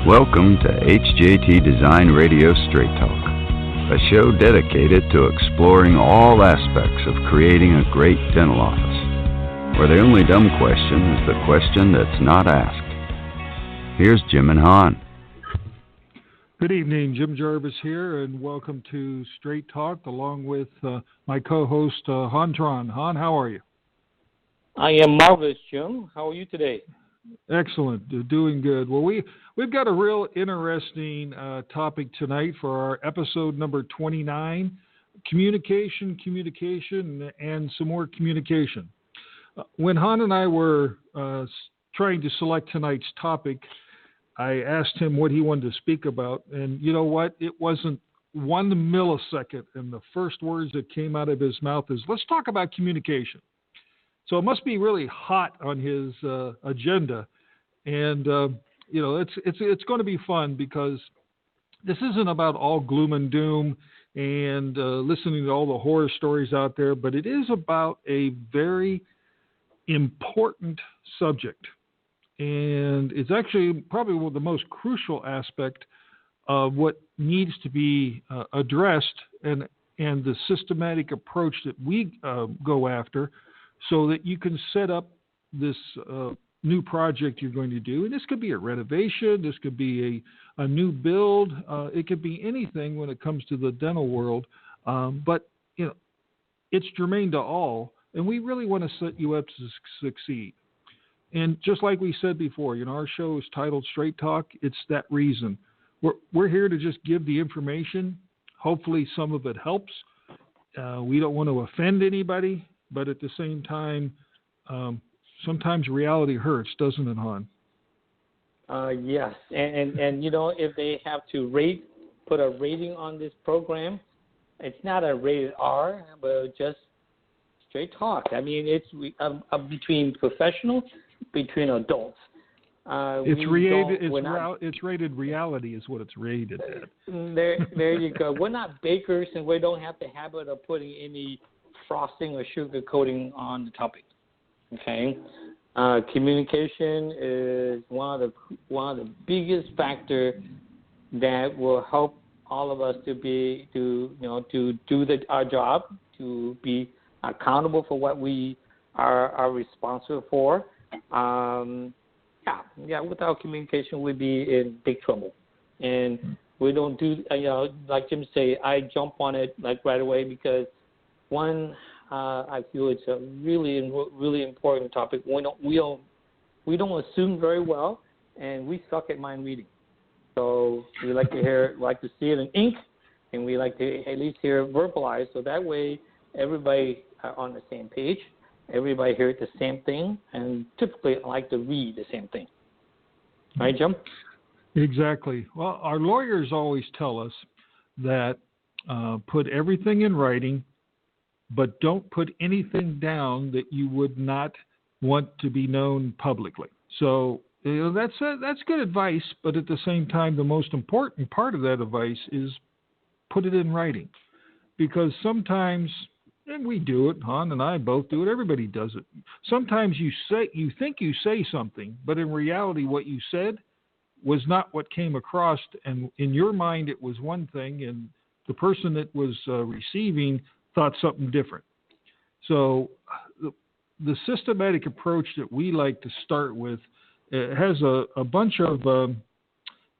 Welcome to HJT Design Radio Straight Talk, a show dedicated to exploring all aspects of creating a great dental office, where the only dumb question is the question that's not asked. Here's Jim and Han. Good evening, Jim Jarvis here, and welcome to Straight Talk, along with my co-host, Han Tron. Han, how are you? I am marvelous, Jim. How are you today? Excellent. Doing good. Well, we've got a real interesting topic tonight for our episode number 29, communication, and some more communication. When Han and I were trying to select tonight's topic, I asked him what he wanted to speak about, and you know what? It wasn't 1 millisecond, and the first words that came out of his mouth is, let's talk about communication. So it must be really hot on his agenda, and it's going to be fun because this isn't about all gloom and doom and listening to all the horror stories out there, but it is about a very important subject, and it's actually probably the most crucial aspect of what needs to be addressed, and the systematic approach that we go after, so that you can set up this new project you're going to do. And this could be a renovation, this could be a new build, it could be anything when it comes to the dental world. But it's germane to all, and we really want to set you up to succeed. And just like we said before, our show is titled Straight Talk. It's that reason. We're here to just give the information. Hopefully some of it helps. We don't want to offend anybody. But at the same time, sometimes reality hurts, doesn't it, Han? Yes, and if they have to put a rating on this program, it's not a rated R, but just straight talk. I mean, it's between professionals, between adults. It's rated reality is what it's rated at. There you go. We're not bakers, and we don't have the habit of putting any frosting or sugar coating on the topic. Okay, communication is one of the biggest factor that will help all of us to do our job, to be accountable for what we are responsible for. Without communication, we'd be in big trouble. And we don't do, like Jim say, I jump on it like right away because one, I feel it's a really, really important topic. We don't assume very well, and we suck at mind reading. So we like to see it in ink, and we like to at least hear it verbalized. So that way, everybody are on the same page. Everybody hears the same thing, and typically I like to read the same thing. Right, Jim? Exactly. Well, our lawyers always tell us that put everything in writing, but don't put anything down that you would not want to be known publicly. So that's good advice, but at the same time, the most important part of that advice is put it in writing. Because sometimes, and we do it, Han and I both do it, everybody does it. Sometimes you think you say something, but in reality what you said was not what came across, and in your mind it was one thing, and the person that was receiving thought something different. So the systematic approach that we like to start with has a bunch of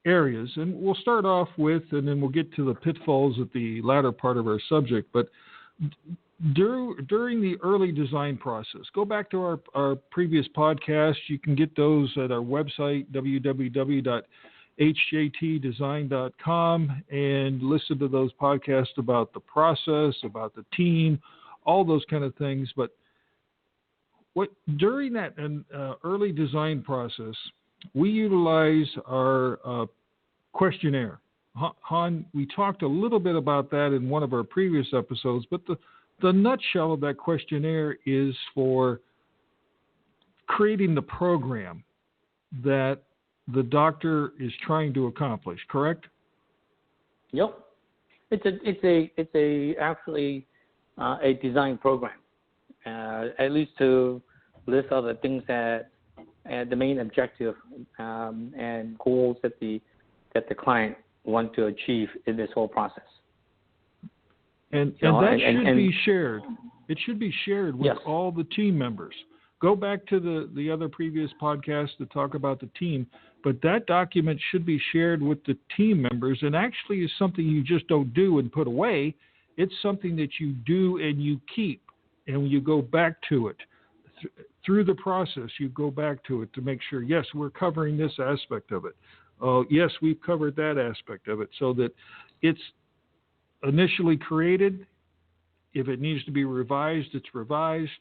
areas, and we'll start off with, and then we'll get to the pitfalls at the latter part of our subject. But during the early design process, go back to our previous podcast. You can get those at our website, www.hjtdesign.com, and listen to those podcasts about the process, about the team, all those kind of things. But during that early design process, we utilize our questionnaire. Han, we talked a little bit about that in one of our previous episodes, but the nutshell of that questionnaire is for creating the program that the doctor is trying to accomplish, correct? Yep. It's actually a design program, at least to list all the things that the main objective and goals that the client want to achieve in this whole process. And that should be shared. It should be shared with yes. all the team members. Go back to the other previous podcasts to talk about the team, but that document should be shared with the team members, and actually is something you just don't do and put away. It's something that you do and you keep, and you go back to it. Through the process, you go back to it to make sure, yes, we're covering this aspect of it. Yes, we've covered that aspect of it, so that it's initially created. If it needs to be revised, it's revised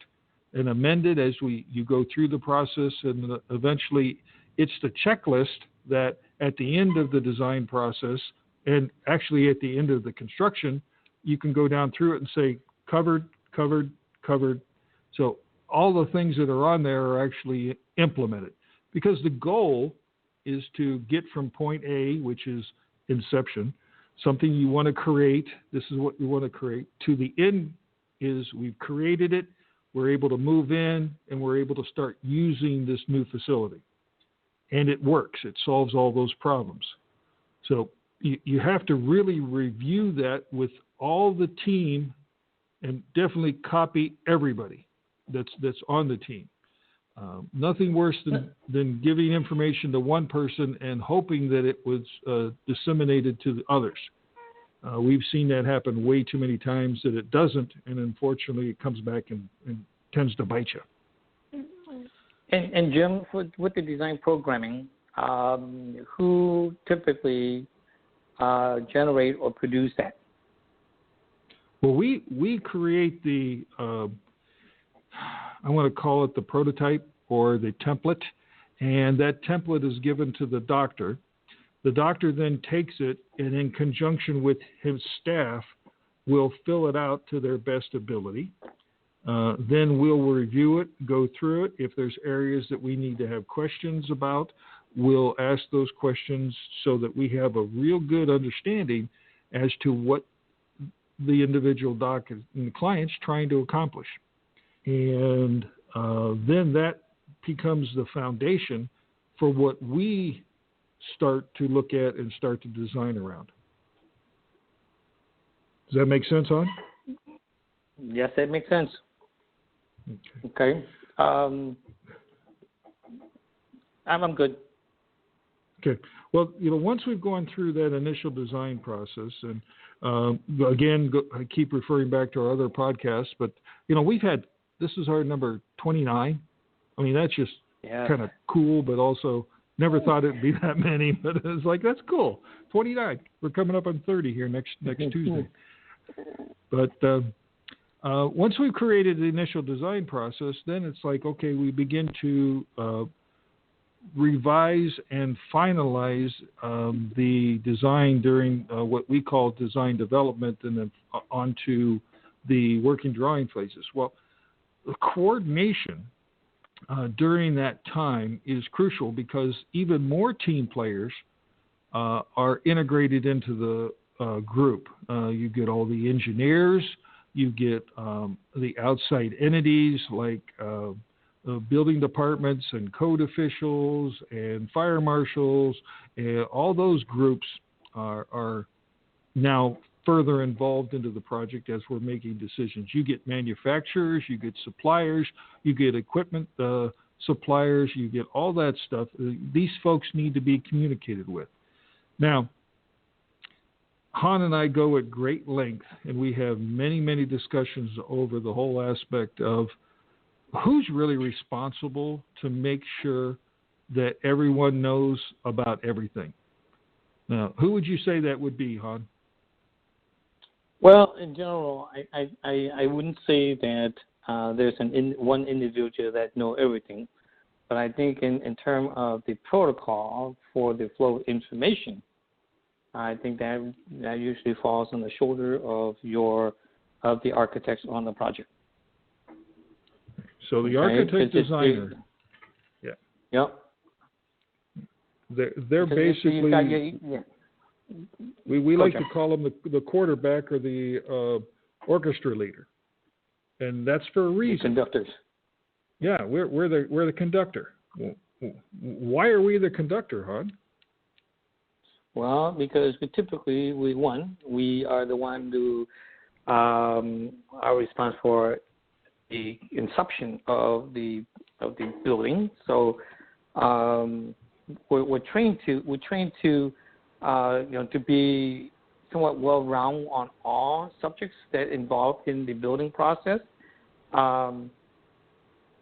and amended as you go through the process, and eventually it's the checklist that at the end of the design process, and actually at the end of the construction, you can go down through it and say covered, covered, covered. So all the things that are on there are actually implemented, because the goal is to get from point A, which is inception, something you want to create, this is what you want to create, to the end is we've created it, we're able to move in, and we're able to start using this new facility. And it works. It solves all those problems. So you have to really review that with all the team, and definitely copy everybody that's on the team. Nothing worse than giving information to one person and hoping that it was disseminated to the others. We've seen that happen way too many times that it doesn't, and unfortunately it comes back and tends to bite you. And Jim, with the design programming, who typically generate or produce that? Well, we create the, I want to call it the prototype or the template, and that template is given to the doctor. The doctor then takes it, and in conjunction with his staff, will fill it out to their best ability. Then we'll review it, go through it. If there's areas that we need to have questions about, we'll ask those questions so that we have a real good understanding as to what the individual doc and the client's trying to accomplish. And then that becomes the foundation for what we start to look at and start to design around. Does that make sense, hon? Yes, that makes sense. Okay. I'm good. Okay. Well, once we've gone through that initial design process, and again, I keep referring back to our other podcasts, but we've had, this is our number 29. I mean, that's just kind of cool, but also never thought it'd be that many. But it's like, that's cool. 29. We're coming up on 30 here next Tuesday. But once we've created the initial design process, then it's like, okay, we begin to revise and finalize the design during what we call design development, and then onto the working drawing phases. Well, the coordination during that time is crucial, because even more team players are integrated into the group. You get all the engineers, you get the outside entities like building departments and code officials and fire marshals. All those groups are now further involved into the project as we're making decisions. You get manufacturers, you get suppliers, you get equipment suppliers, you get all that stuff. These folks need to be communicated with. Now, Han and I go at great length, and we have many, many discussions over the whole aspect of who's really responsible to make sure that everyone knows about everything. Now, who would you say that would be, Han? Well, in general, I wouldn't say that there's one individual that knows everything, but I think in terms of the protocol for the flow of information, I think that usually falls on the shoulder of the architects on the project. So the architect designer Yep. They're basically we like to call them the quarterback or the orchestra leader, and that's for a reason. The conductors. Yeah, we're the conductor. Why are we the conductor, hon? Well, because we are the one who are responsible for the inception of the building. So we're trained to to be somewhat well-rounded on all subjects that involve in the building process.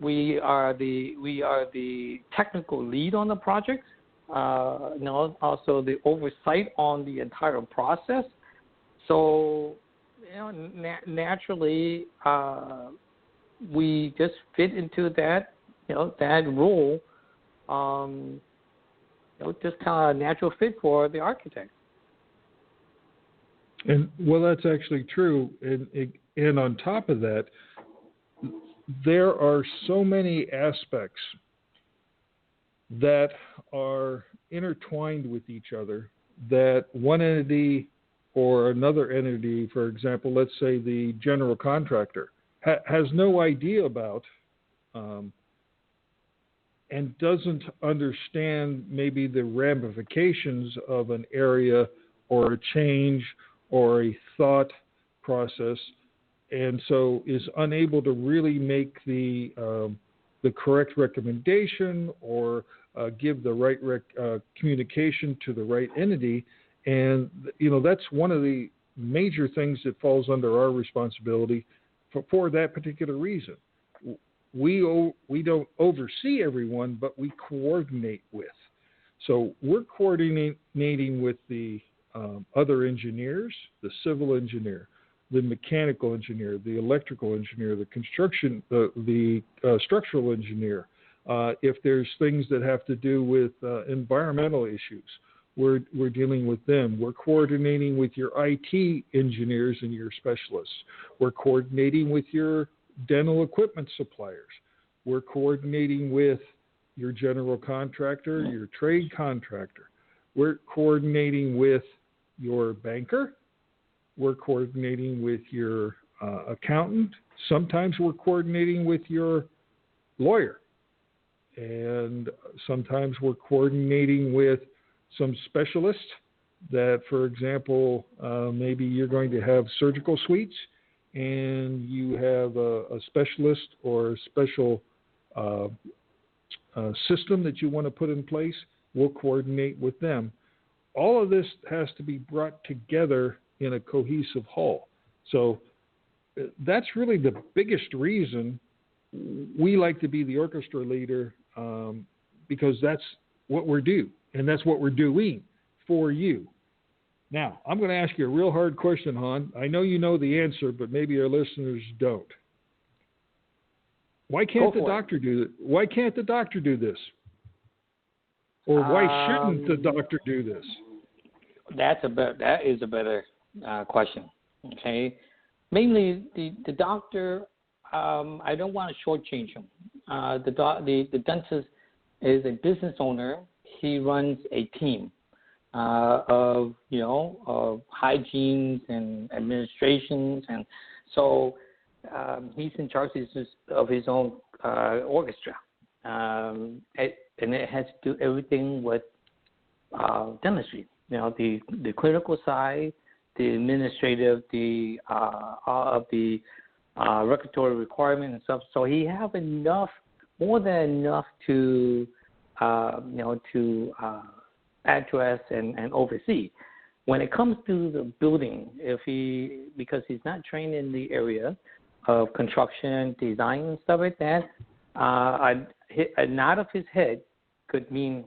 We are the technical lead on the project. Also the oversight on the entire process. So, naturally, we just fit into that, that role. Just kind of natural fit for the architect. And well, that's actually true. And on top of that, there are so many aspects that are intertwined with each other that one entity or another entity, for example, let's say the general contractor, has no idea about and doesn't understand maybe the ramifications of an area or a change or a thought process, and so is unable to really make the correct recommendation or give the right communication to the right entity. And, that's one of the major things that falls under our responsibility for that particular reason. We don't oversee everyone, but we coordinate with. So we're coordinating with the other engineers, the civil engineer, the mechanical engineer, the electrical engineer, the construction, the structural engineer. If there's things that have to do with environmental issues, we're dealing with them. We're coordinating with your IT engineers and your specialists. We're coordinating with your dental equipment suppliers. We're coordinating with your general contractor, your trade contractor. We're coordinating with your banker. We're coordinating with your accountant. Sometimes we're coordinating with your lawyer. And sometimes we're coordinating with some specialists that, for example, maybe you're going to have surgical suites and you have a specialist or a special system that you want to put in place. We'll coordinate with them. All of this has to be brought together in a cohesive whole. So that's really the biggest reason we like to be the orchestra leader, because that's what we're due, and that's what we're doing for you. Now, I'm going to ask you a real hard question, Han. I know you know the answer, but maybe our listeners don't. Why can't the doctor do it? Why can't the doctor do this? Or why shouldn't the doctor do this? That is a better question. Okay, mainly the doctor. I don't want to shortchange him. The dentist is a business owner. He runs a team of hygienes and administrations, and so he's in charge of his own orchestra, and it has to do everything with dentistry. The clinical side, the administrative, all of the regulatory requirements and stuff. So he have more than enough to address and oversee. When it comes to the building, because he's not trained in the area of construction, design, and stuff like that, a nod of his head could mean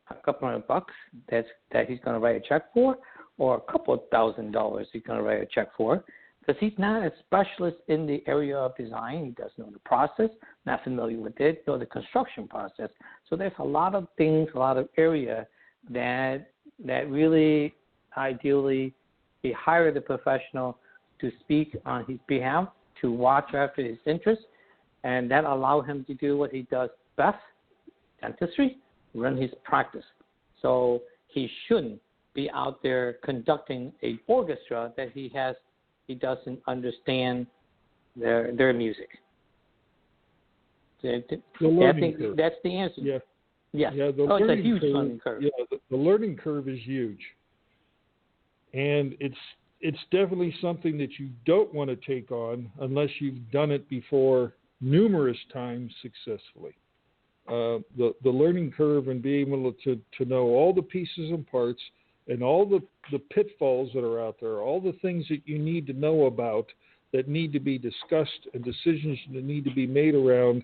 a couple $100 that he's going to write a check for, or a couple $1,000 he's going to write a check for, because he's not a specialist in the area of design. He doesn't know the process, not familiar with it, know the construction process. So there's a lot of things, a lot of area that really, ideally, he hired a professional to speak on his behalf, to watch after his interests, and that allow him to do what he does best, dentistry, run his practice. So he shouldn't be out there conducting a orchestra that he doesn't understand their music. I think that's the answer. Yeah. Yes. Yeah, it's a huge learning curve. Yeah, the learning curve is huge. And it's definitely something that you don't want to take on unless you've done it before numerous times successfully. The learning curve and being able to know all the pieces and parts and all the pitfalls that are out there, all the things that you need to know about that need to be discussed and decisions that need to be made around,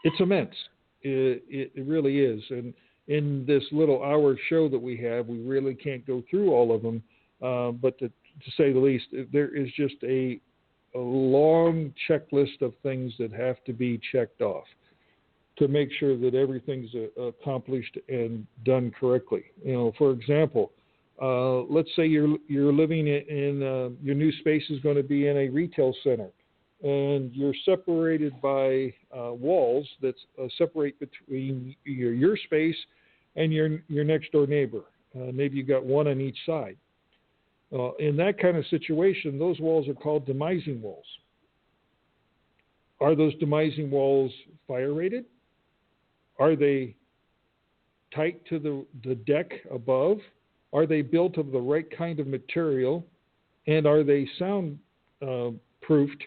it's immense. It really is. And in this little hour show that we have, we really can't go through all of them. But to say the least, there is just a long checklist of things that have to be checked off to make sure that everything's accomplished and done correctly. For example, let's say you're living in your new space is going to be in a retail center, and you're separated by walls that separate between your space and your next door neighbor. Maybe you got one on each side. In that kind of situation, those walls are called demising walls. Are those demising walls fire rated? Are they tight to the deck above? Are they built of the right kind of material? And are they sound proofed?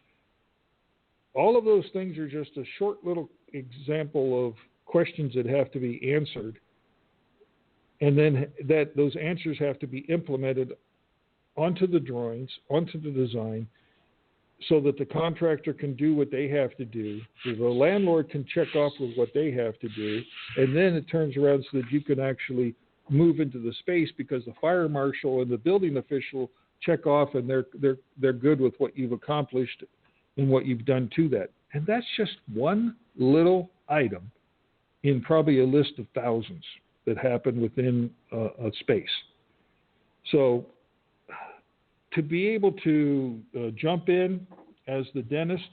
All of those things are just a short little example of questions that have to be answered. And then those answers have to be implemented onto the drawings, onto the design, so that the contractor can do what they have to do, so the landlord can check off with what they have to do, and then it turns around so that you can actually move into the space because the fire marshal and the building official check off and they're good with what you've accomplished and what you've done to that. And that's just one little item in probably a list of thousands that happen within a space. So to be able to jump in as the dentist,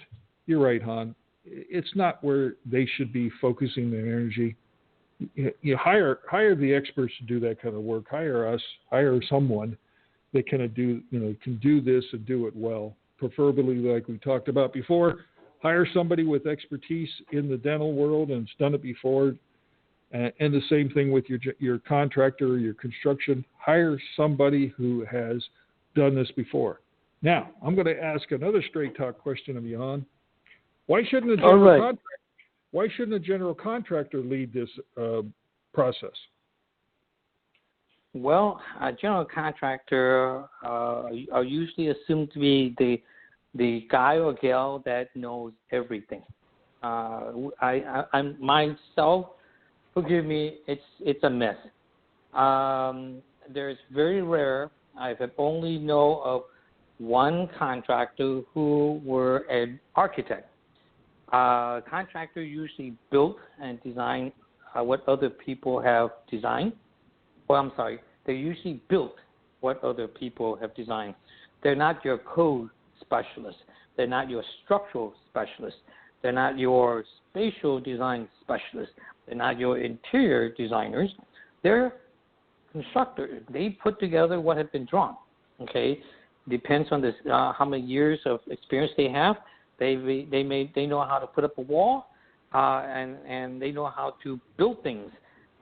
you're right, Han. It's not where they should be focusing their energy. You hire the experts to do that kind of work. Hire us. Hire someone that can do this and do it well. Preferably, like we talked about before, hire somebody with expertise in the dental world and has done it before. And the same thing with your contractor or your construction. Hire somebody who has done this before. Now, I'm going to ask another straight talk question of you, Han. Why shouldn't a general contractor lead this process? Well, a general contractor are usually assumed to be the guy or gal that knows everything. I'm myself, forgive me, it's a mess. There's very rare. I have only know of one contractor who were an architect. Contractor usually built and designed what other people have designed. Well, I'm sorry, they usually built what other people have designed. They're not your code specialists. They're not your structural specialists. They're not your spatial design specialists. They're not your interior designers. They're constructors. They put together what has been drawn. Okay, depends on this how many years of experience they have. They know how to put up a wall, and they know how to build things.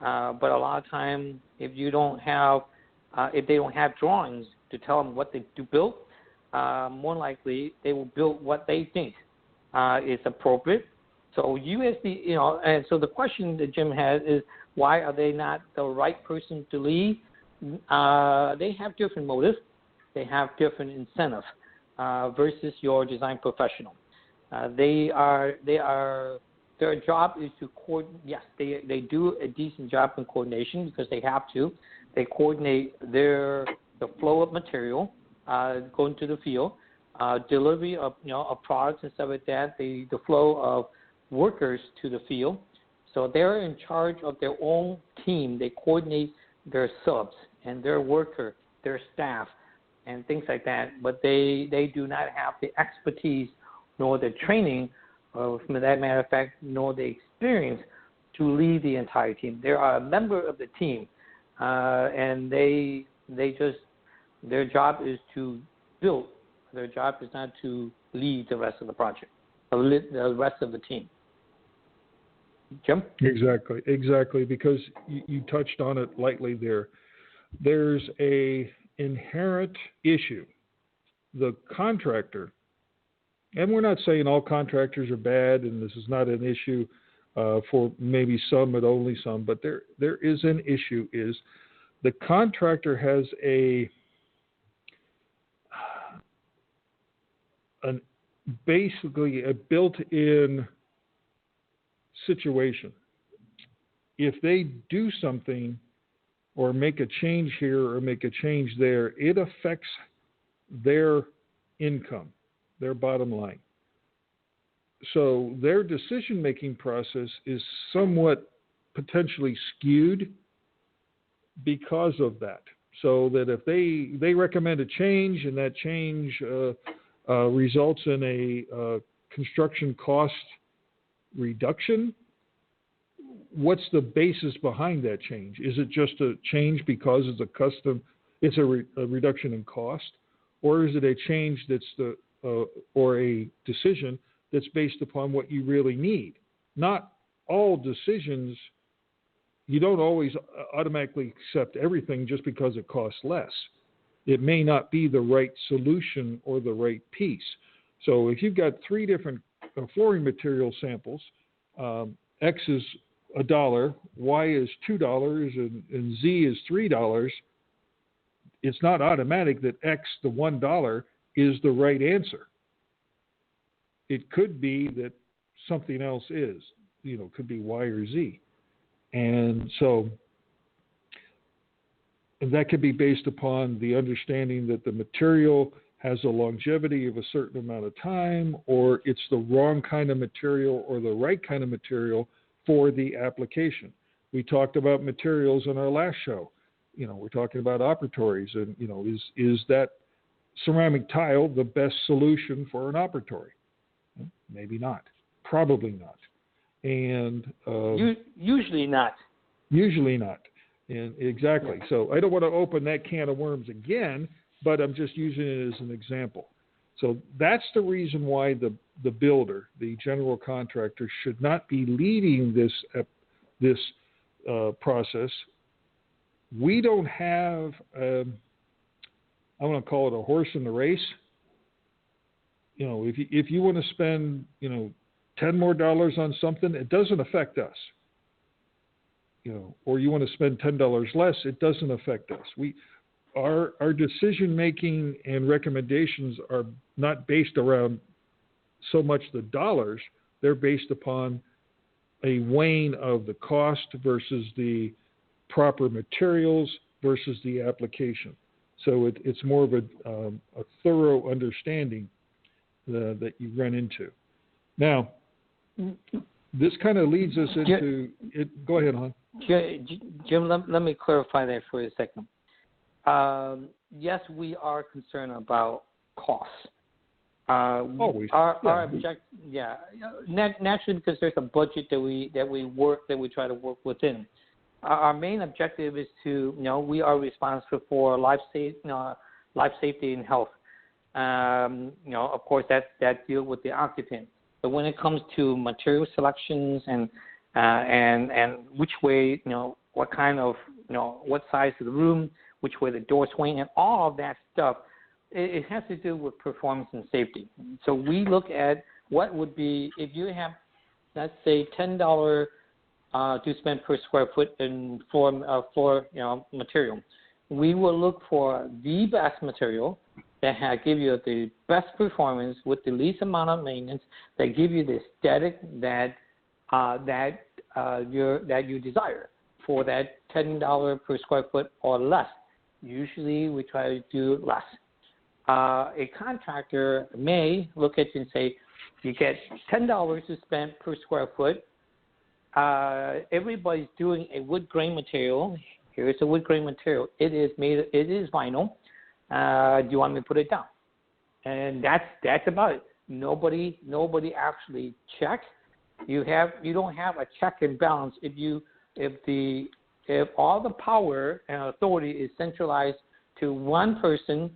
But a lot of time, if they don't have drawings to tell them what they do build, more likely they will build what they think is appropriate. So and so the question that Jim has is, why are they not the right person to lead? They have different motives. They have different incentives versus your design professional. Their job is to coordinate. Yes, they do a decent job in coordination because they have to. They coordinate the flow of material going to the field, delivery of products and stuff like that. The flow of workers to the field. So they're in charge of their own team. They coordinate their subs and their worker, their staff, and things like that. But they do not have the expertise nor the training, for that matter of fact, nor the experience to lead the entire team. They are a member of the team, and they just, their job is to build. Their job is not to lead the rest of the project, the rest of the team. Jim? Exactly, because you touched on it lightly there. There's a inherent issue. The contractor, and we're not saying all contractors are bad, and this is not an issue for maybe some, but only some, but there is an issue, is the contractor has basically a built-in situation. If they do something or make a change here or make a change there, it affects their income, their bottom line. So their decision-making process is somewhat potentially skewed because of that. So that if they recommend a change and that change results in a construction cost reduction, what's the basis behind that change? Is it just a change because it's a reduction in cost, or is it a change that's or a decision that's based upon what you really need? Not all decisions, you don't always automatically accept everything just because it costs less. It may not be the right solution or the right piece. So if you've got 3 different flooring material samples, X is $1, Y is $2, and Z is $3, it's not automatic that X, the $1, is the right answer. It could be that something else is, could be Y or Z. And so that could be based upon the understanding that the material has a longevity of a certain amount of time, or it's the wrong kind of material or the right kind of material for the application. We talked about materials in our last show. We're talking about operatories, and is that ceramic tile the best solution for an operatory? Maybe not. Probably not. And usually not. Usually not. And exactly. So I don't want to open that can of worms again, but I'm just using it as an example. So that's the reason why the builder, the general contractor, should not be leading this process. We don't have, I want to call it a horse in the race. If you want to spend, $10 more on something, it doesn't affect us. Or you want to spend $10 less, it doesn't affect us. Our decision making and recommendations are not based around so much the dollars. They're based upon a weighing of the cost versus the proper materials versus the application. So it's more of a thorough understanding that you run into. Now, this kind of leads us into it. Go ahead, hon. Jim, let me clarify that for a second. Yes, we are concerned about costs. Always. Our objective, naturally, because there's a budget that we try to work within. Our main objective is to, we are responsible for life safety and health. Of course, that deal with the occupant. But when it comes to material selections and which way, what kind of, what size of the room, which way the door swing, and all of that stuff, it has to do with performance and safety. So we look at what would be, if you have, let's say, $10 to spend per square foot in floor material. We will look for the best material that give you the best performance with the least amount of maintenance, that give you the aesthetic that you desire for that $10 per square foot or less. Usually we try to do less. A contractor may look at you and say, you get $10 to spend per square foot. Everybody's doing a wood grain material. Here's a wood grain material. It is vinyl. Do you want me to put it down? And that's about it. Nobody actually checks you don't have a check and balance if all the power and authority is centralized to one person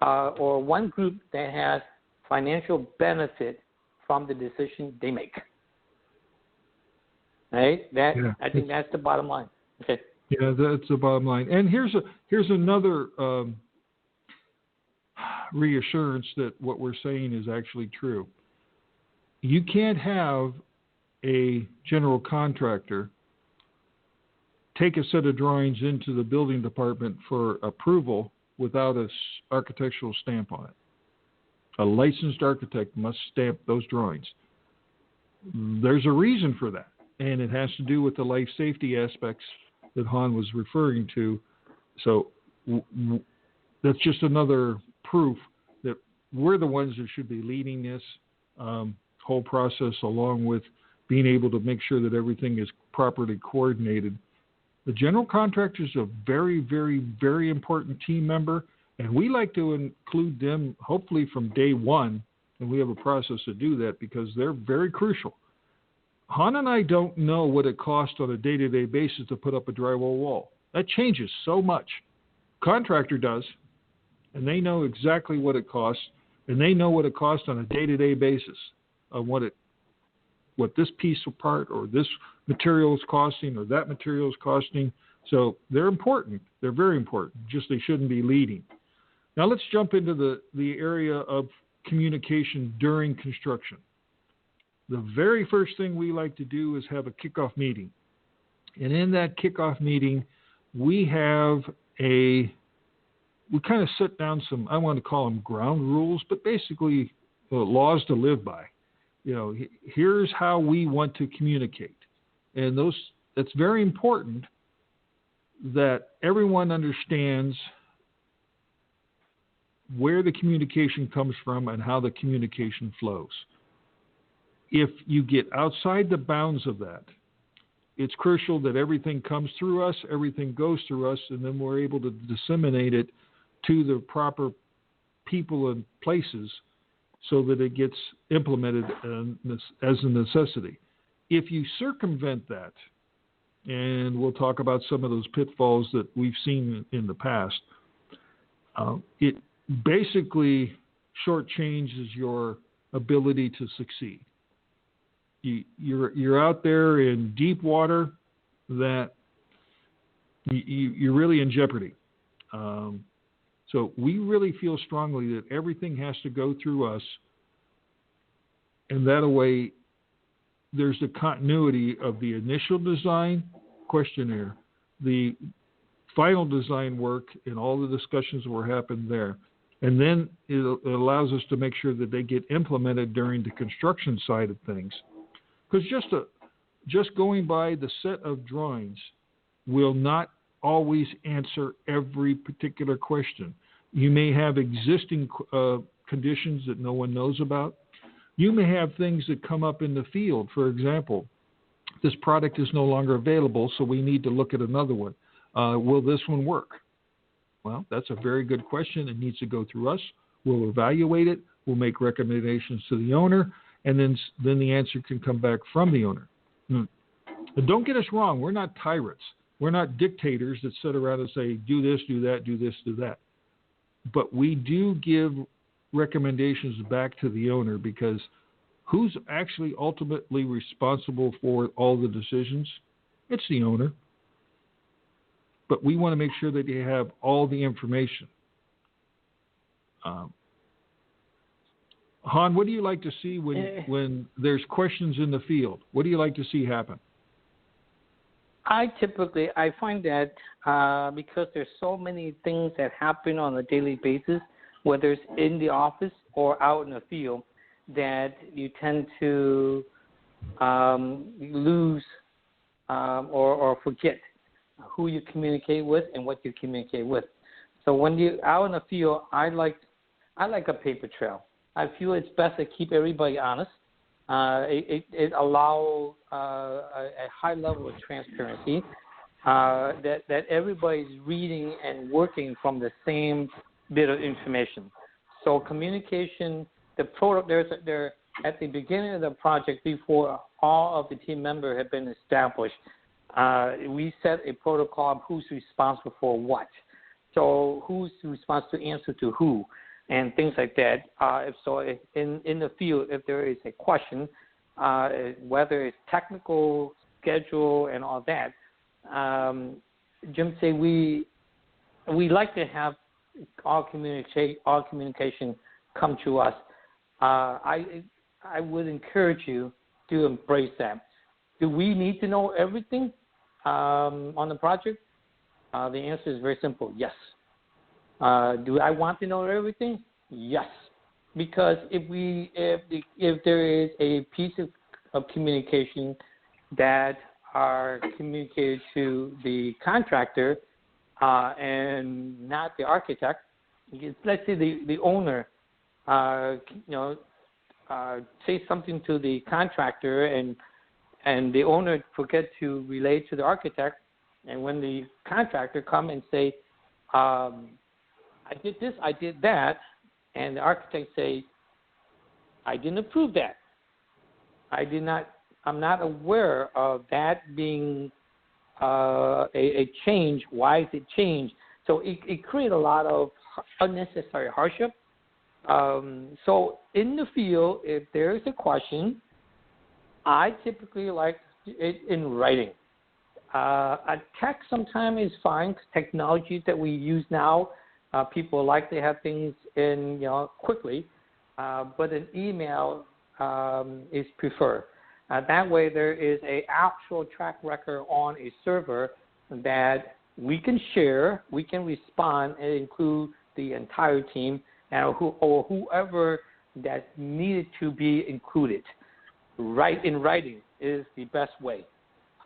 or one group that has financial benefit from the decision they make. Right? I think that's the bottom line. Okay. Yeah, that's the bottom line. And here's another reassurance that what we're saying is actually true. You can't have a general contractor take a set of drawings into the building department for approval without an architectural stamp on it. A licensed architect must stamp those drawings. There's a reason for that, and it has to do with the life safety aspects that Han was referring to. So that's just another proof that we're the ones that should be leading this whole process, along with being able to make sure that everything is properly coordinated. The general contractor is a very, very, very important team member, and we like to include them hopefully from day one, and we have a process to do that because they're very crucial. Han and I don't know what it costs on a day-to-day basis to put up a drywall wall. That changes so much. Contractor does, and they know exactly what it costs, and they know what it costs on a day-to-day basis of what this piece of part or this material is costing or that material is costing. So they're important. They're very important. Just they shouldn't be leading. Now let's jump into the area of communication during construction. The very first thing we like to do is have a kickoff meeting. And in that kickoff meeting, we kind of set down some, I want to call them ground rules, but basically laws to live by. Here's how we want to communicate. And that's very important that everyone understands where the communication comes from and how the communication flows. If you get outside the bounds of that, it's crucial that everything comes through us, everything goes through us, and then we're able to disseminate it to the proper people and places so that it gets implemented as a necessity. If you circumvent that, and we'll talk about some of those pitfalls that we've seen in the past, it basically shortchanges your ability to succeed. You're out there in deep water that you're really in jeopardy. So we really feel strongly that everything has to go through us, and that way there's the continuity of the initial design questionnaire, the final design work, and all the discussions that were happening there. And then it allows us to make sure that they get implemented during the construction side of things. Because just going by the set of drawings will not always answer every particular question. You may have existing conditions that no one knows about. You may have things that come up in the field. For example, this product is no longer available, so we need to look at another one. Will this one work? Well, that's a very good question. It needs to go through us. We'll evaluate it. We'll make recommendations to the owner, and then the answer can come back from the owner. And don't get us wrong. We're not tyrants. We're not dictators that sit around and say, do this, do that, do this, do that. But we do give recommendations back to the owner, because who's actually ultimately responsible for all the decisions? It's the owner. But we want to make sure that they have all the information. Han, what do you like to see when there's questions in the field? What do you like to see happen? I find that because there's so many things that happen on a daily basis, whether it's in the office or out in the field, that you tend to lose or forget who you communicate with and what you communicate with. So when you're out in the field, I like a paper trail. I feel it's best to keep everybody honest. It allows a high level of transparency, that everybody's reading and working from the same bit of information. So communication, there at the beginning of the project, before all of the team members had been established, we set a protocol of who's responsible for what. So who's responsible to answer to who, and things like that. If in the field, if there is a question, whether it's technical, schedule, and all that, Jim say we like to have all communication come to us. I would encourage you to embrace that. Do we need to know everything on the project? The answer is very simple: yes. Do I want to know everything? Yes. Because if there is a piece of communication that are communicated to the contractor and not the architect, let's say the owner, say something to the contractor and the owner forget to relay to the architect, and when the contractor come and say, I did this, I did that, and the architect say, I didn't approve that. I'm not aware of that being a change. Why is it changed? So it creates a lot of unnecessary hardship. So in the field, if there is a question, I typically like it in writing. A text sometimes is fine. Technology that we use now, people like to have things in quickly, but an email is preferred. That way, there is an actual track record on a server that we can share, we can respond, and include the entire team and whoever that's needed to be included. Right in writing is the best way.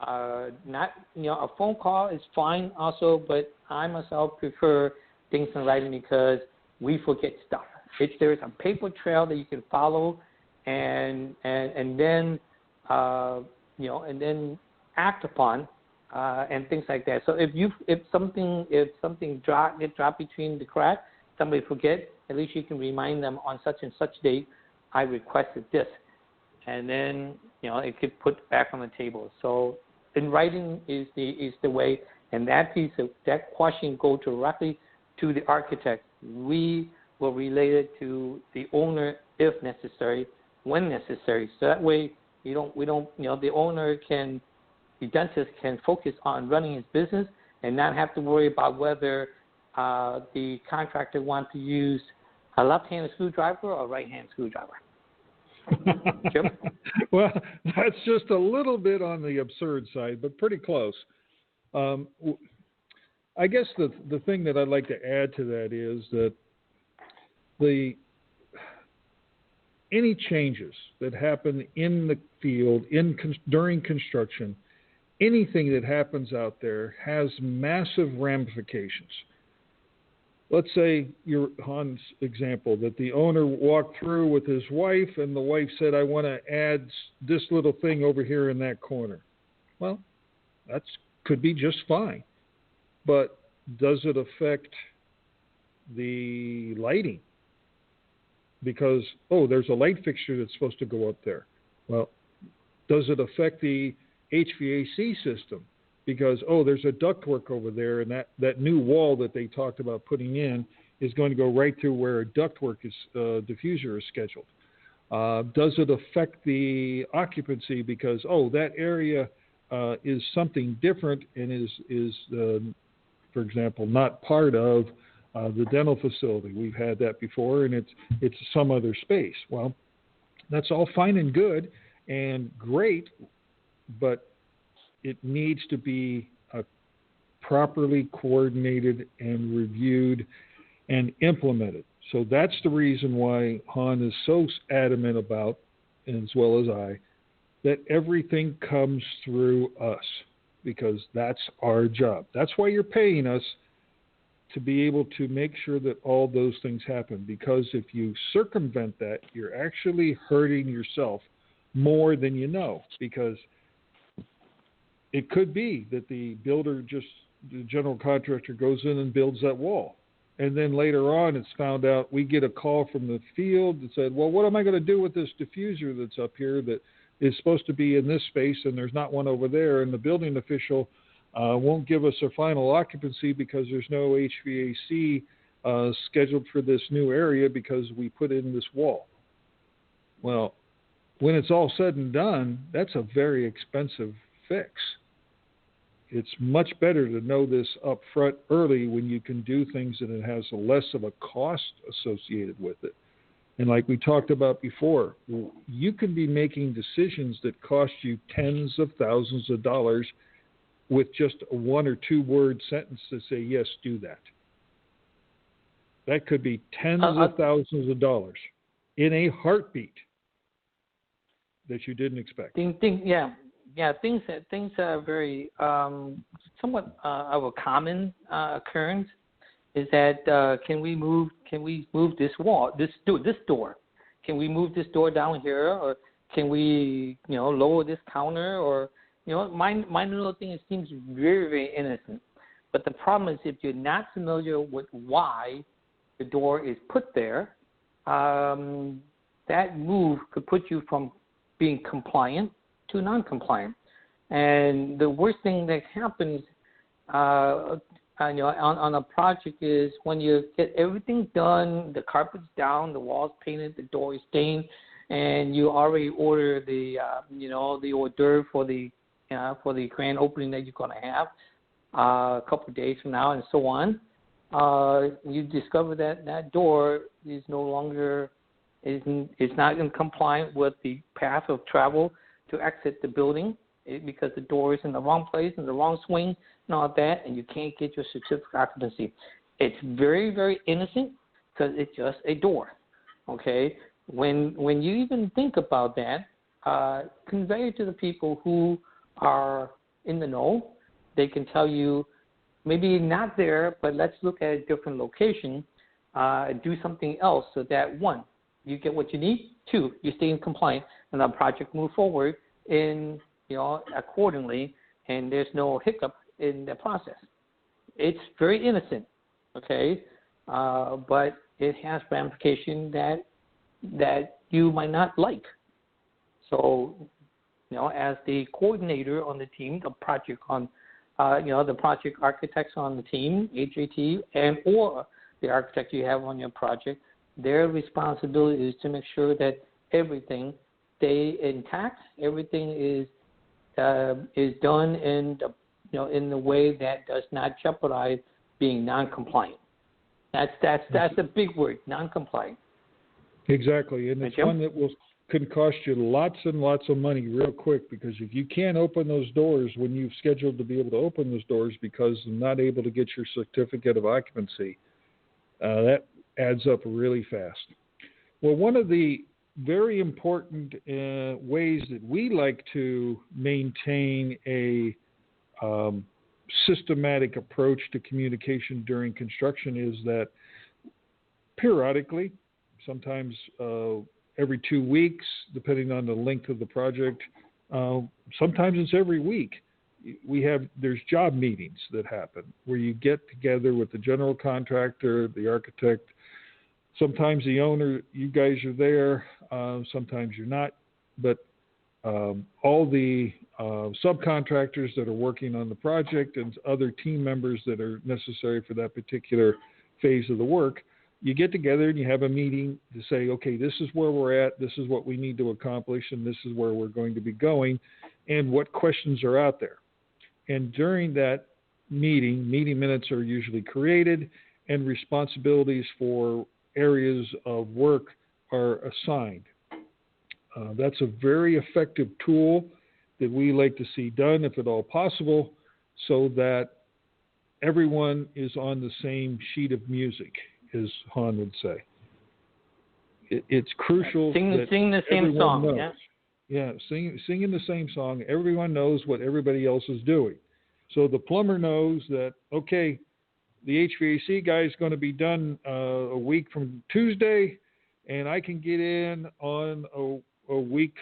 Not a phone call is fine also, but I myself prefer things in writing because we forget stuff. There's a paper trail that you can follow, and then and then act upon, and things like that. So if something gets dropped between the cracks, somebody forget, at least you can remind them on such and such date, I requested this, and then it gets put back on the table. So in writing is the way, and that question go directly to the architect. We will relay it to the owner if necessary, when necessary. So that way the owner the dentist can focus on running his business and not have to worry about whether the contractor wants to use a left-handed screwdriver or a right-handed screwdriver. Jim? Well, that's just a little bit on the absurd side, but pretty close. I guess the thing that I'd like to add to that is that any changes that happen in the field during construction, anything that happens out there has massive ramifications. Let's say Han's example, that the owner walked through with his wife and the wife said, I want to add this little thing over here in that corner. Well, that could be just fine. But does it affect the lighting? Because, there's a light fixture that's supposed to go up there. Well, does it affect the HVAC system? Because, there's a ductwork over there, and that new wall that they talked about putting in is going to go right through where a ductwork diffuser is scheduled. Does it affect the occupancy? Because, that area is something different and is for example, not part of the dental facility. We've had that before, and it's some other space. Well, that's all fine and good and great, but it needs to be properly coordinated and reviewed and implemented. So that's the reason why Han is so adamant about, as well as I, that everything comes through us, because that's our job. That's why you're paying us, to be able to make sure that all those things happen. Because if you circumvent that, you're actually hurting yourself more than you know. Because it could be that the general contractor goes in and builds that wall. And then later on, it's found out, we get a call from the field that said, well, what am I going to do with this diffuser that's up here that is supposed to be in this space and there's not one over there? And the building official won't give us a final occupancy because there's no HVAC scheduled for this new area because we put in this wall. Well, when it's all said and done, that's a very expensive fix. It's much better to know this up front early when you can do things and it has less of a cost associated with it. And like we talked about before, you can be making decisions that cost you tens of thousands of dollars with just a 1 or 2 word sentence to say, yes, do that. That could be tens of thousands of dollars in a heartbeat that you didn't expect. Things are very somewhat of a common occurrence. Is that can we move this wall, this door? Can we move this door down here, or can we lower this counter, or minor little thing? It seems very, very innocent, but the problem is if you're not familiar with why the door is put there, that move could put you from being compliant to non-compliant. And the worst thing that happens on a project is when you get everything done, the carpet's down, the walls painted, the door is stained, and you already order the the hors d'oeuvre for the grand opening that you're going to have a couple of days from now, and so on. You discover that door is no longer is not in compliant with the path of travel to exit the building because the door is in the wrong place, in the wrong swing, and all that, and you can't get your certificate of occupancy. It's very, very innocent because it's just a door. Okay, when you even think about that, convey it to the people who are in the know. They can tell you, maybe not there, but let's look at a different location, do something else so that, 1, you get what you need, 2, you stay in compliance, and the project move forward accordingly, and there's no hiccup in the process. It's very innocent, okay, but it has ramifications that you might not like. So, as the coordinator on the team, the project architects on the team, HAT, and or the architect you have on your project, their responsibility is to make sure that everything stay intact, everything is done in the way that does not jeopardize being non-compliant. That's a big word, non-compliant. Exactly, and it's one that can cost you lots and lots of money real quick, because if you can't open those doors when you've scheduled to be able to open those doors because you're not able to get your certificate of occupancy, that adds up really fast. Well, one of the very important ways that we like to maintain a systematic approach to communication during construction is that periodically, sometimes every 2 weeks, depending on the length of the project, sometimes it's every week, there's job meetings that happen where you get together with the general contractor, the architect, sometimes the owner. You guys are there, sometimes you're not, but all the subcontractors that are working on the project and other team members that are necessary for that particular phase of the work, you get together and you have a meeting to say, okay, this is where we're at, this is what we need to accomplish, and this is where we're going to be going, and what questions are out there. And during that meeting minutes are usually created, and responsibilities for areas of work are assigned. That's a very effective tool that we like to see done, if at all possible, so that everyone is on the same sheet of music, as Han would say. It's crucial sing the same song. Knows. Yeah, singing the same song. Everyone knows what everybody else is doing. So the plumber knows that, okay, the HVAC guy is going to be done a week from Tuesday, and I can get in on a week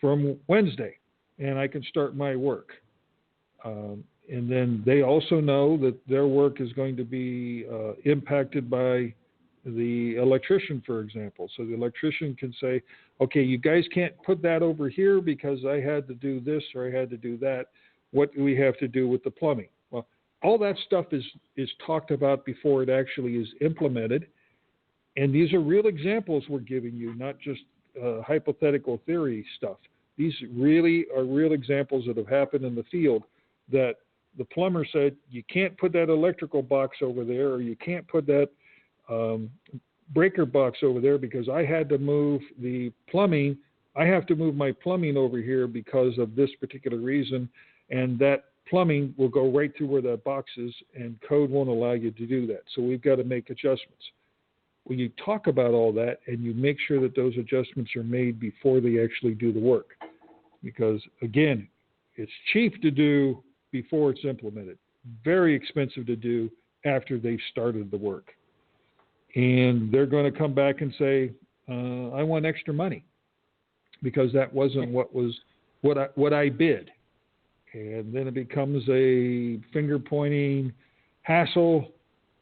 from Wednesday, and I can start my work. And then they also know that their work is going to be impacted by the electrician, for example. So the electrician can say, okay, you guys can't put that over here because I had to do this or I had to do that. What do we have to do with the plumbing? Well, all that stuff is talked about before it actually is implemented. And these are real examples we're giving you, not just hypothetical theory stuff. These really are real examples that have happened in the field, that the plumber said, you can't put that electrical box over there, or you can't put that breaker box over there because I had to move the plumbing. I have to move my plumbing over here because of this particular reason, and that plumbing will go right through where that box is, and code won't allow you to do that. So we've got to make adjustments. When you talk about all that and you make sure that those adjustments are made before they actually do the work, because again, it's cheap to do before it's implemented, very expensive to do after they've started the work. And they're going to come back and say, I want extra money because that wasn't what I bid. And then it becomes a finger-pointing hassle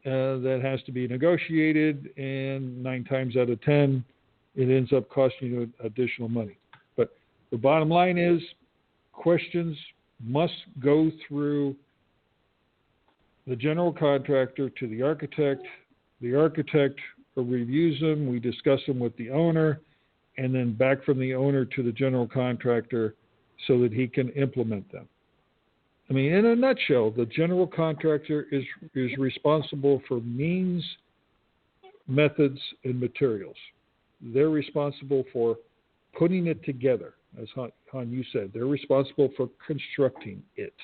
that has to be negotiated, and 9 times out of 10, it ends up costing you additional money. But the bottom line is, questions must go through the general contractor to the architect. The architect reviews them, we discuss them with the owner, and then back from the owner to the general contractor so that he can implement them. I mean, in a nutshell, the general contractor is responsible for means, methods, and materials. They're responsible for putting it together. As Han, you said, they're responsible for constructing it.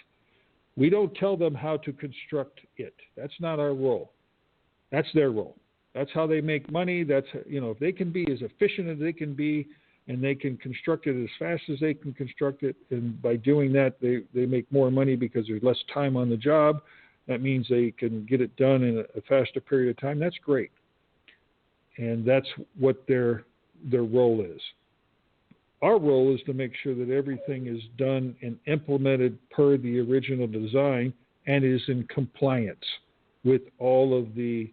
We don't tell them how to construct it. That's not our role. That's their role. That's how they make money. That's, if they can be as efficient as they can be, and they can construct it as fast as they can construct it, and by doing that, they make more money because there's less time on the job. That means they can get it done in a faster period of time. That's great. And that's what their role is. Our role is to make sure that everything is done and implemented per the original design and is in compliance with all of the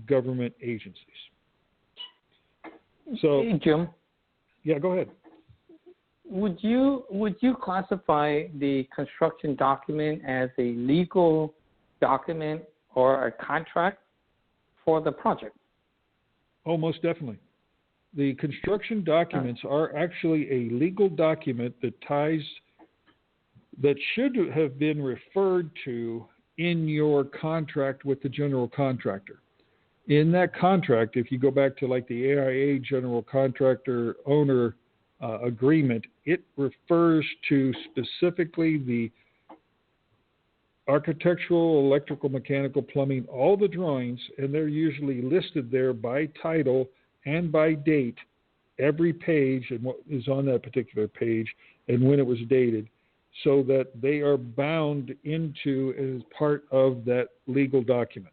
government agencies. So, hey, Jim. Yeah, go ahead. Would you classify the construction document as a legal document or a contract for the project? Oh, most definitely. The construction documents are actually a legal document that should have been referred to in your contract with the general contractor. In that contract, if you go back to like the AIA general contractor owner agreement, it refers to specifically the architectural, electrical, mechanical, plumbing, all the drawings, and they're usually listed there by title and by date, every page and what is on that particular page and when it was dated, so that they are bound into as part of that legal document.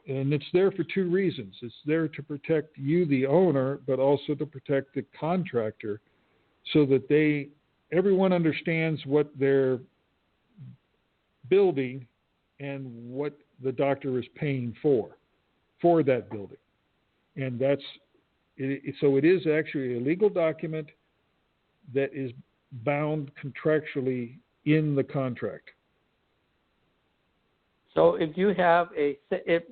And it's there for 2 reasons. It's there to protect you, the owner, but also to protect the contractor, so that everyone understands what they're building and what the doctor is paying for that building. And so it is actually a legal document that is bound contractually in the contract. So if you have if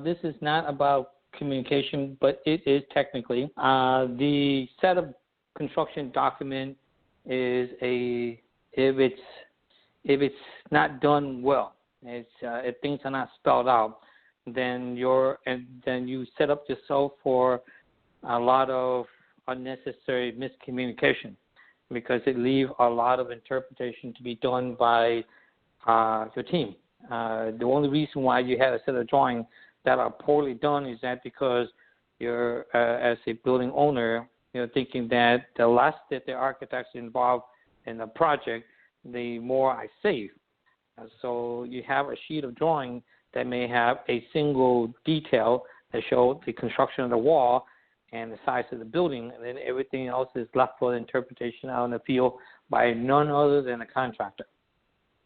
this is not about communication, but it is technically, the set of construction document is if it's not done well, if things are not spelled out, then you set up yourself for a lot of unnecessary miscommunication, because it leaves a lot of interpretation to be done by your team. The only reason why you have a set of drawings that are poorly done is that because you're, as a building owner, you're thinking that the less that the architects involved in the project, the more I save. So you have a sheet of drawing that may have a single detail that shows the construction of the wall and the size of the building, and then everything else is left for interpretation out in the field by none other than a contractor.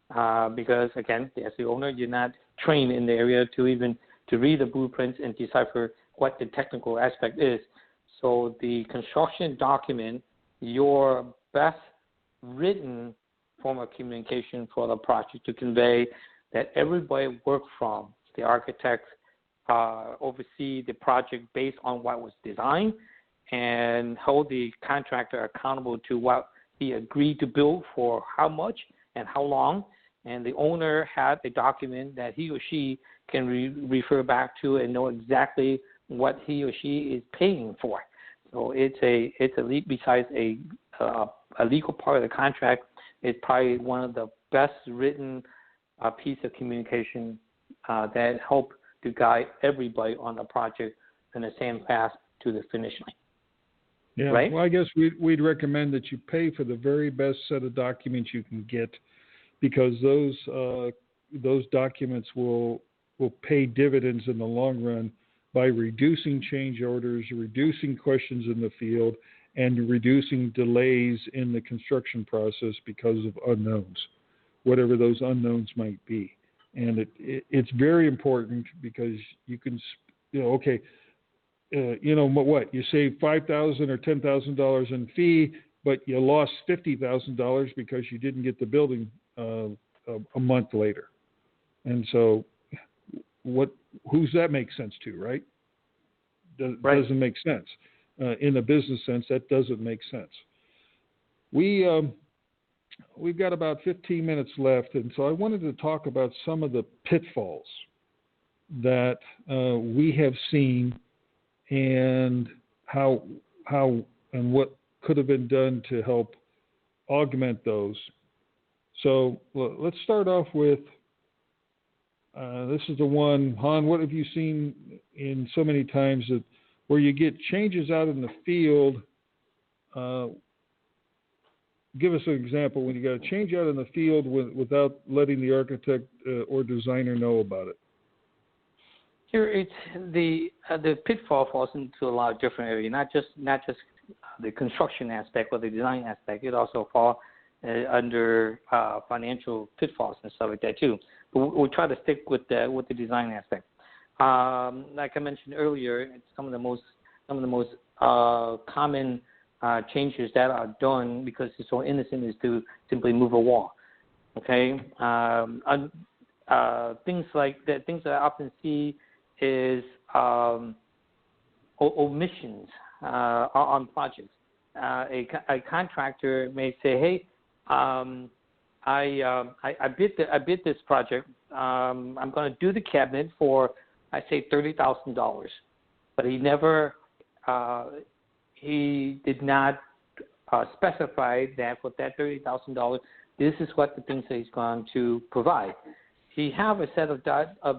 because, again, as the owner, you're not trained in the area to read the blueprints and decipher what the technical aspect is. So the construction document, your best written form of communication for the project to convey that everybody worked from, the architects oversee the project based on what was designed and hold the contractor accountable to what he agreed to build for how much and how long. And the owner had a document that he or she can refer back to and know exactly what he or she is paying for. So it's a besides a legal part of the contract, it's probably one of the best written piece of communication that help to guide everybody on the project in the same path to the finish line. Yeah. Right? Well, I guess we'd recommend that you pay for the very best set of documents you can get, because those documents will pay dividends in the long run by reducing change orders, reducing questions in the field, and reducing delays in the construction process because of unknowns, whatever those unknowns might be. And it's very important, because you can, what, you save $5,000 or $10,000 in fee, but you lost $50,000 because you didn't get the building a month later. And so who's that make sense to, right? Right. Doesn't make sense. In a business sense, that doesn't make sense. We've got about 15 minutes left, and so I wanted to talk about some of the pitfalls that we have seen, and how and what could have been done to help augment those. So let's start off with this is the one, Han. What have you seen in so many times that where you get changes out in the field? Give us an example when you got a change out in the field without letting the architect or designer know about it. Here, it's the pitfall falls into a lot of different areas, not just the construction aspect or the design aspect. It also falls under financial pitfalls and stuff like that too. But we'll try to stick with the design aspect. Like I mentioned earlier, it's some of the most common changes that are done because it's so innocent is to simply move a wall. Okay, things like that. Things that I often see is omissions on projects. A contractor may say, "Hey, I bid this project. I'm going to do the cabinet for, I say, $30,000," but he did not specify that for that $30,000, this is what the things that he's going to provide. He have a set of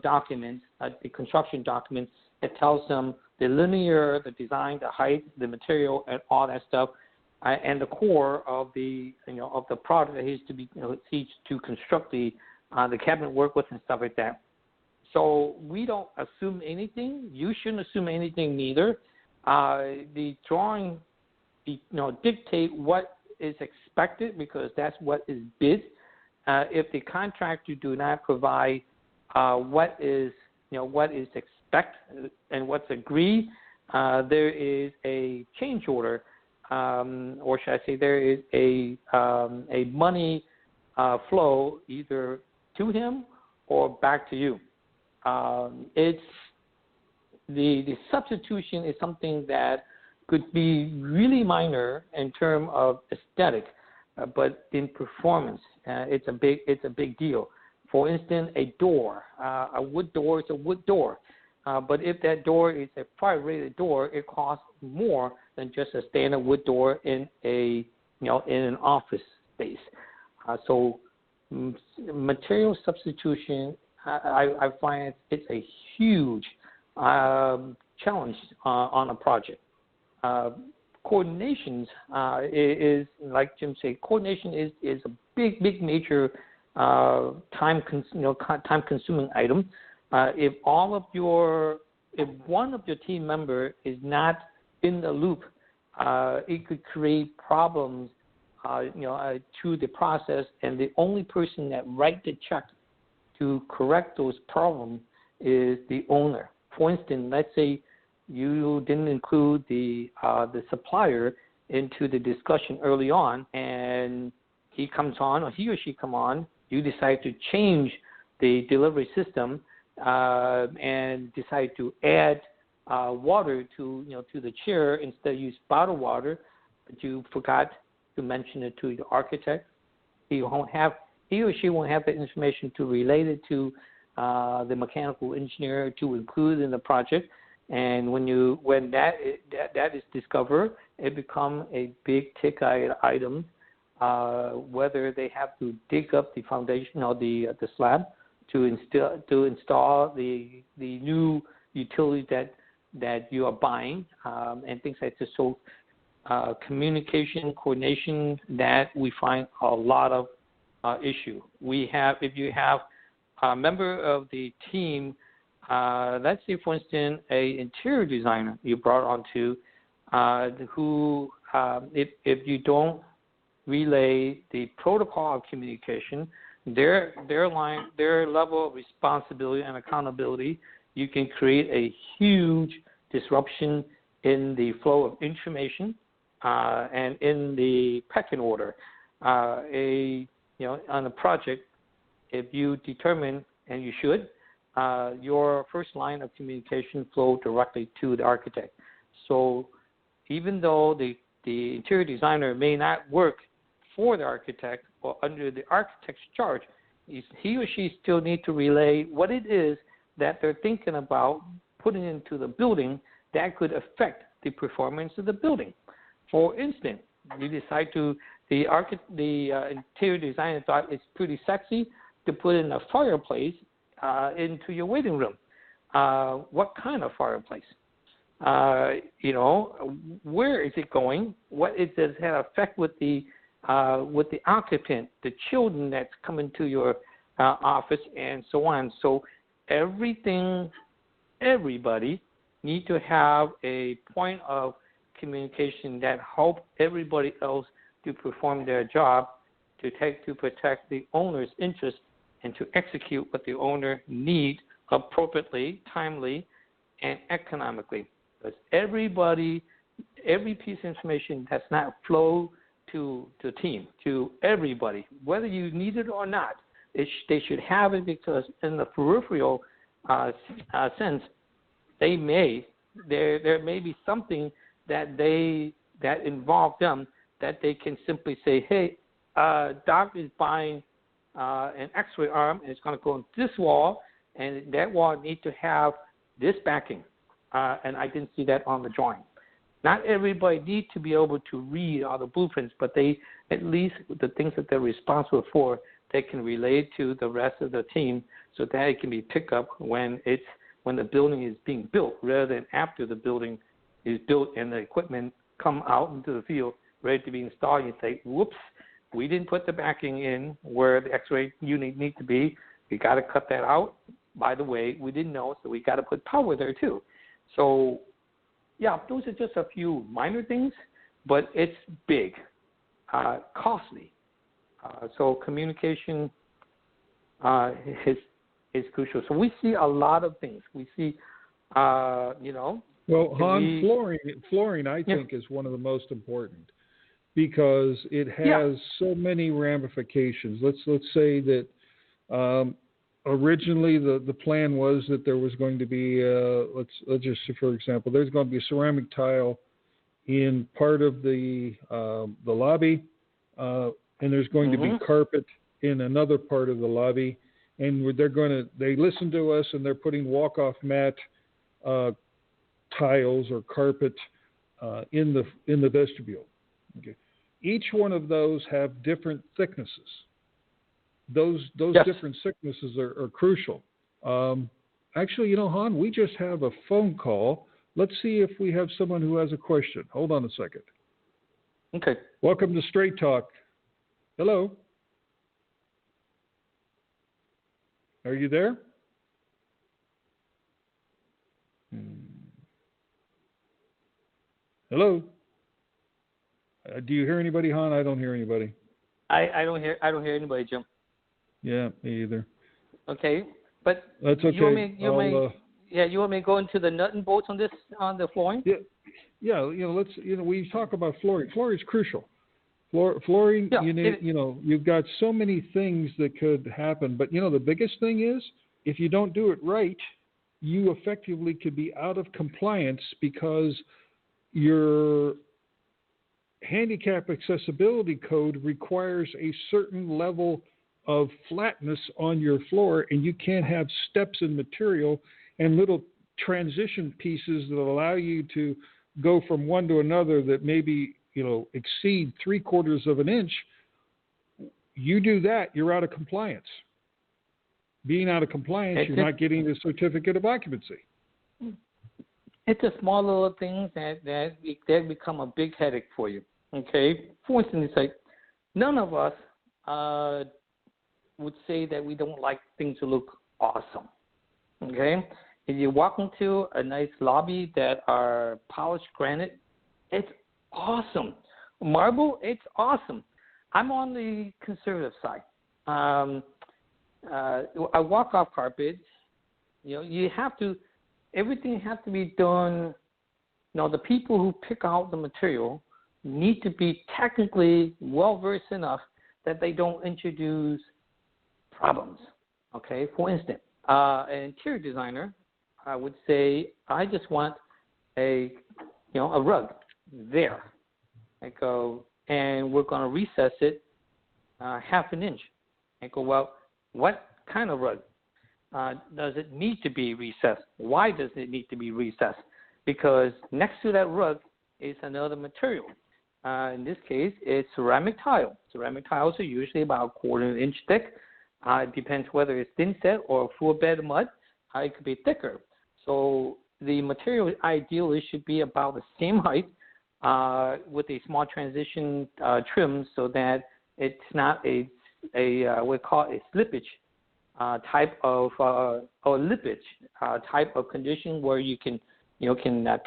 documents, the construction documents, that tells them the linear, the design, the height, the material, and all that stuff, and the core of the product that he's to construct the cabinet work with and stuff like that. So we don't assume anything. You shouldn't assume anything neither. The drawing, dictate what is expected because that's what is bid. If the contractor do not provide what is expected and what's agreed, there is a change order, or should I say, there is a money flow either to him or back to you. It's the substitution is something that could be really minor in terms of aesthetic, but in performance, it's a big deal. For instance, a door, a wood door is a wood door, but if that door is a fire rated door, it costs more than just a standard wood door in in an office space. So material substitution, I find it's a huge challenge on a project. Coordination is, like Jim said, coordination is a big major time consuming item. If one of your team member is not in the loop, it could create problems through the process, and the only person that write the check to correct those problems is the owner. For instance, let's say you didn't include the supplier into the discussion early on, and he comes on, or he or she come on. You decide to change the delivery system and decide to add water to the chair instead of use bottled water, but you forgot to mention it to the architect. He or she won't have the information to relate it to the mechanical engineer to include in the project. And when that is discovered, it becomes a big ticket item. Whether they have to dig up the foundation or the slab to install the new utility that you are buying, and things like this. So communication, coordination, that we find a lot of issue. If you have a member of the team, let's say for instance a interior designer you brought onto, who if you don't relay the protocol of communication, their level of responsibility and accountability, you can create a huge disruption in the flow of information and in the pecking order. On a project, if you determine, and you should, your first line of communication flow directly to the architect. So even though the interior designer may not work for the architect or under the architect's charge, he or she still need to relay what it is that they're thinking about putting into the building that could affect the performance of the building. For instance, you decide the interior designer thought it's pretty sexy to put in a fireplace into your waiting room. What kind of fireplace? Where is it going? Does it have effect with the occupant, the children that's coming to your office, and so on. So everybody need to have a point of communication that help everybody else to perform their job, to protect the owner's interest, and to execute what the owner needs appropriately, timely, and economically. Because every piece of information does not flow to the team, to everybody, whether you need it or not. They should have it, because in the peripheral sense, there may be something that involve them that they can simply say, hey, Doc is buying an X-ray arm, and it's going to go on this wall, and that wall needs to have this backing, and I didn't see that on the drawing. Not everybody needs to be able to read all the blueprints, but they at least the things that they're responsible for, they can relate to the rest of the team, so that it can be picked up when the building is being built, rather than after the building is built and the equipment come out into the field ready to be installed. You say, whoops, we didn't put the backing in where the X-ray unit needs to be. We got to cut that out. By the way, we didn't know, so we got to put power there too. So, yeah, those are just a few minor things, but it's big, costly. So communication is crucial. So we see a lot of things. We see, Well, Han, flooring, I think, is one of the most important, because it has so many ramifications. Let's say that originally the plan was that there was going to be let's just say, for example, there's going to be a ceramic tile in part of the lobby, and there's going to be carpet in another part of the lobby, and they listen to us, and they're putting walk-off mat tiles or carpet in the vestibule. Okay. Each one of those have different thicknesses. Those different thicknesses are crucial. Actually, Han, we just have a phone call. Let's see if we have someone who has a question. Hold on a second. Okay. Welcome to Straight Talk. Hello. Are you there? Hello. Do you hear anybody, hon? I don't hear anybody. I don't hear anybody, Jim. Yeah, me either. Okay, but that's okay. You want me to go into the nut and bolts on the flooring? Yeah. We talk about flooring. Flooring is crucial. Flooring. Yeah, you've got so many things that could happen, but the biggest thing is if you don't do it right, you effectively could be out of compliance because your handicap accessibility code requires a certain level of flatness on your floor, and you can't have steps in material and little transition pieces that allow you to go from one to another that maybe exceed 3/4 of an inch. You do that, you're out of compliance. Being out of compliance, you're not getting the certificate of occupancy. It's a small little things that become a big headache for you. Okay, for instance, it's like none of us would say that we don't like things to look awesome. Okay, if you walk into a nice lobby that are polished granite, it's awesome. Marble, it's awesome. I'm on the conservative side. A walk-off carpet, everything has to be done. The people who pick out the material need to be technically well-versed enough that they don't introduce problems. Okay, for instance, an interior designer would say, I just want a rug there. I go, and we're going to recess it 1/2 an inch. I go, well, what kind of rug? Does it need to be recessed? Why does it need to be recessed? Because next to that rug is another material. In this case, it's ceramic tile. Ceramic tiles are usually about 1/4 inch thick. It depends whether it's thin set or a full bed of mud. It could be thicker. So the material ideally should be about the same height with a small transition trim so that it's not we call it a slippage type of or lippage type of condition where you can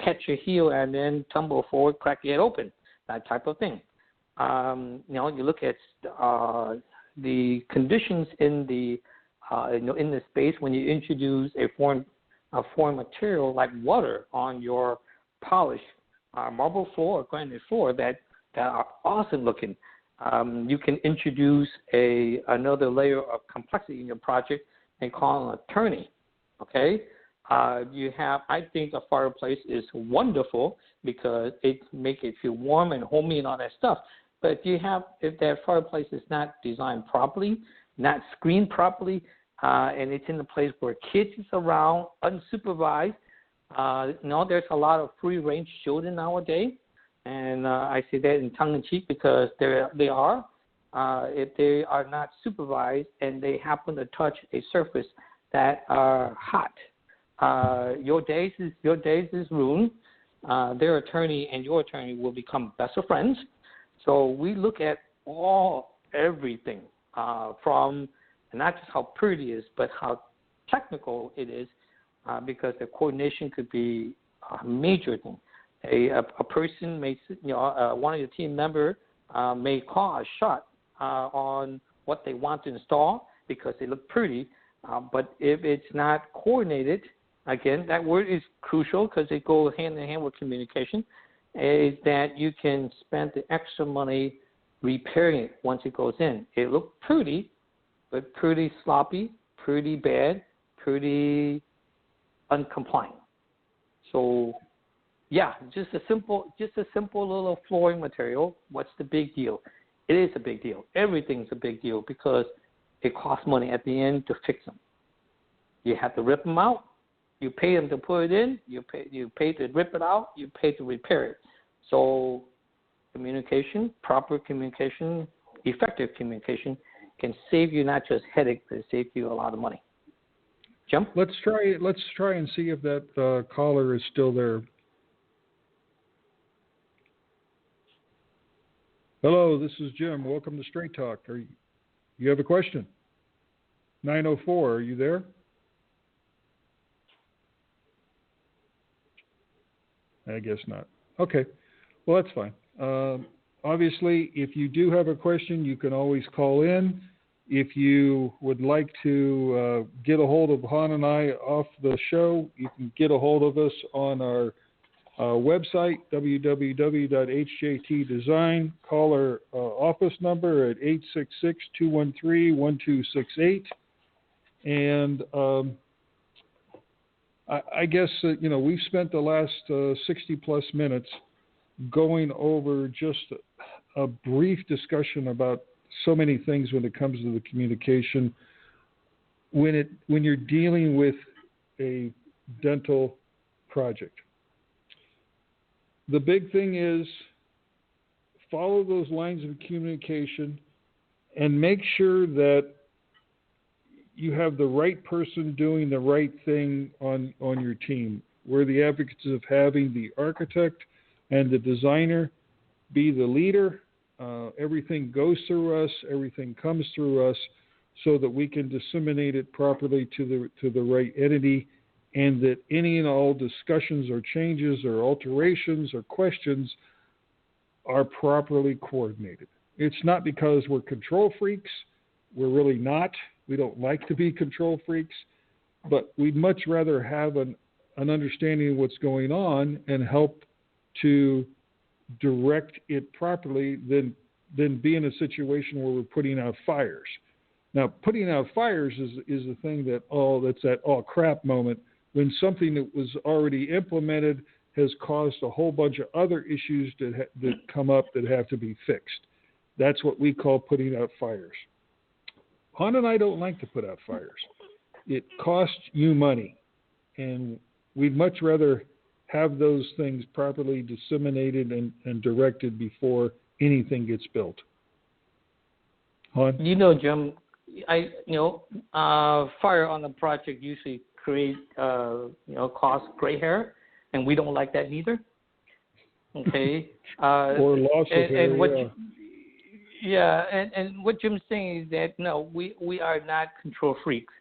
catch your heel and then tumble forward, crack your head open, that type of thing. You look at the conditions in the in the space when you introduce a foreign material like water on your polished marble floor or granite floor that are awesome looking. You can introduce another layer of complexity in your project and call it an attorney. Okay, I think a fireplace is wonderful because it makes it feel warm and homey and all that stuff. But if that fireplace is not designed properly, not screened properly, and it's in a place where kids is around, unsupervised, there's a lot of free range children nowadays. And I say that in tongue-in-cheek because they are. If they are not supervised and they happen to touch a surface that are hot, your days is ruined. Their attorney and your attorney will become best of friends. So we look at everything from not just how pretty it is, but how technical it is, because the coordination could be a major thing. A person may, one of your team member may call a shot on what they want to install because they look pretty, but if it's not coordinated, again, that word is crucial because it goes hand in hand with communication, is that you can spend the extra money repairing it once it goes in. It looks pretty, but pretty sloppy, pretty bad, pretty uncompliant. So, yeah, just a simple little flooring material. What's the big deal? It is a big deal. Everything's a big deal because it costs money at the end to fix them. You have to rip them out. You pay them to put it in. You pay to rip it out. You pay to repair it. So communication, proper communication, effective communication can save you not just headache, but it saves you a lot of money. Jim? Let's try and see if that caller is still there. Hello, this is Jim. Welcome to Straight Talk. You have a question? 904, are you there? I guess not. Okay. Well, that's fine. obviously, if you do have a question, you can always call in. If you would like to get a hold of Han and I off the show, you can get a hold of us on our website, www.hjtdesign. Call our office number at 866-213-1268. And I guess, we've spent the last 60-plus minutes going over just a brief discussion about so many things when it comes to the communication. When you're dealing with a dental project, the big thing is follow those lines of communication and make sure that you have the right person doing the right thing on your team. We're the advocates of having the architect and the designer be the leader. Everything goes through us, everything comes through us, so that we can disseminate it properly to the right entity, and that any and all discussions or changes or alterations or questions are properly coordinated. It's not because we're control freaks. We're really not. We don't like to be control freaks, but we'd much rather have an understanding of what's going on and help to direct it properly than be in a situation where we're putting out fires. Now, putting out fires is the thing that's that crap moment when something that was already implemented has caused a whole bunch of other issues that come up that have to be fixed. That's what we call putting out fires. Han and I don't like to put out fires. It costs you money, and we'd much rather have those things properly disseminated and directed before anything gets built. Han? Jim, fire on the project usually create cause gray hair, and we don't like that either. Okay. Or loss of hair. And what Jim's saying is that no, we are not control freaks.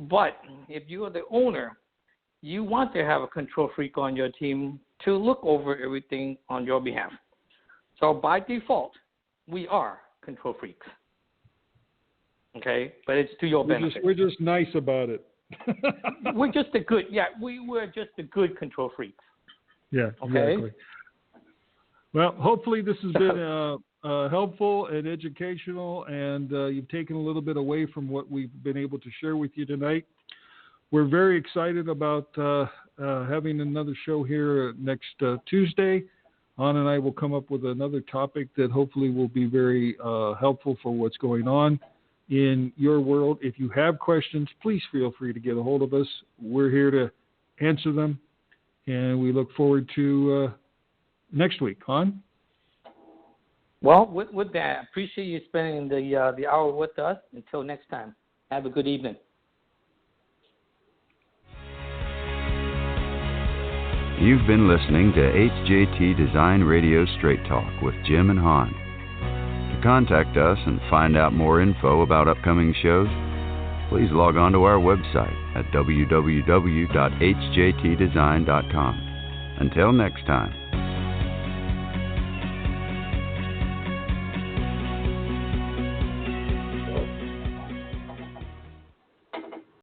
But if you are the owner, you want to have a control freak on your team to look over everything on your behalf. So by default, we are control freaks. Okay, but it's to your benefit. We're just nice about it. We're just we're just the good control freaks. Yeah, okay? Exactly. Well, hopefully this has been helpful and educational, and you've taken a little bit away from what we've been able to share with you tonight. We're very excited about having another show here next Tuesday. Han and I will come up with another topic that hopefully will be very helpful for what's going on in your world. If you have questions, please feel free to get a hold of us. We're here to answer them, and we look forward to next week. Han? Well, with that, I appreciate you spending the hour with us. Until next time, have a good evening. You've been listening to HJT Design Radio Straight Talk with Jim and Han. To contact us and find out more info about upcoming shows, please log on to our website at www.hjtdesign.com. Until next time.